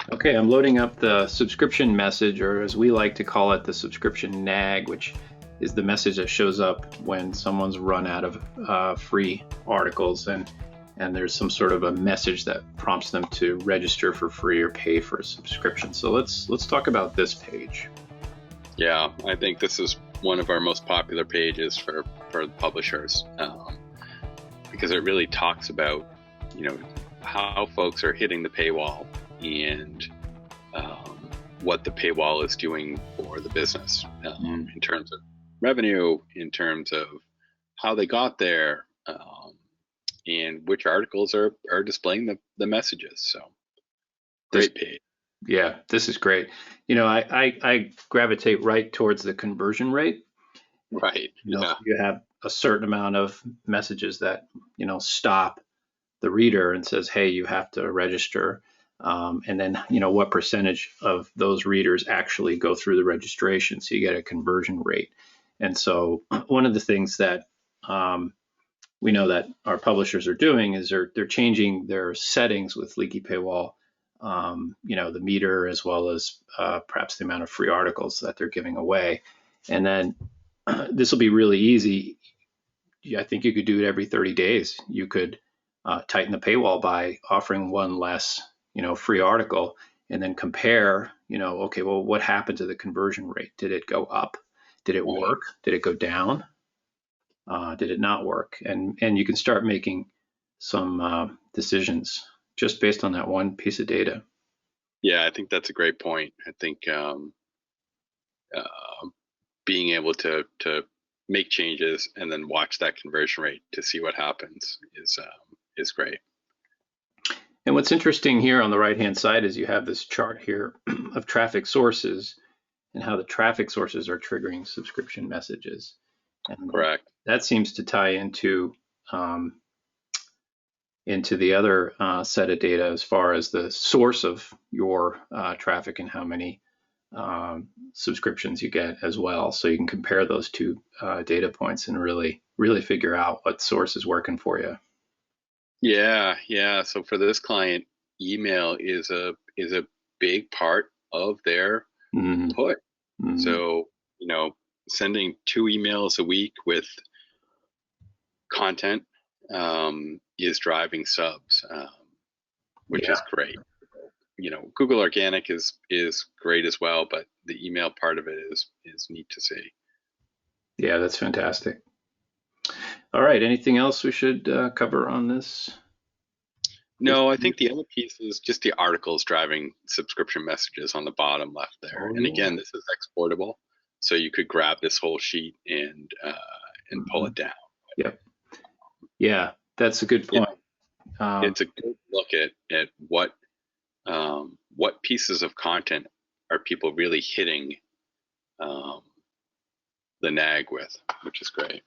Okay, I'm loading up the subscription message, or as we like to call it, the subscription nag, which is the message that shows up when someone's run out of free articles, and there's some sort of a message that prompts them to register for free or pay for a subscription. So let's talk about this page. Yeah, I think this is one of our most popular pages for publishers because it really talks about, how folks are hitting the paywall and what the paywall is doing for the business in terms of revenue, in terms of how they got there, and which articles are displaying the messages. So great page. Yeah, this is great. I gravitate right towards the conversion rate. Right. So you have a certain amount of messages that, stop the reader and says, hey, you have to register. And then, what percentage of those readers actually go through the registration? So you get a conversion rate. And so one of the things that we know that our publishers are doing is they're changing their settings with Leaky Paywall, the meter, as well as perhaps the amount of free articles that they're giving away. And then this will be really easy. I think you could do it every 30 days. You could tighten the paywall by offering one less, free article, and then compare, okay, well, what happened to the conversion rate? Did it go up? Did it work? Did it go down? Did it not work? And you can start making some decisions just based on that one piece of data. Yeah, I think that's a great point. I think being able to make changes and then watch that conversion rate to see what happens is great. And what's interesting here on the right-hand side is you have this chart here of traffic sources and how the traffic sources are triggering subscription messages. And correct. That seems to tie into the other set of data as far as the source of your traffic and how many subscriptions you get as well. So you can compare those two data points and really figure out what source is working for you. Yeah. So for this client, email is a big part of their put. So, sending 2 emails a week with content is driving subs, which is great. Google Organic is great as well, but the email part of it is neat to see. Yeah, that's fantastic. All right, anything else we should cover on this? No, I think the other piece is just the articles driving subscription messages on the bottom left there. And again, this is exportable, so you could grab this whole sheet and pull it down. Yep. Yeah, that's a good point. Yeah. It's a good look at what pieces of content are people really hitting the nag with, which is great.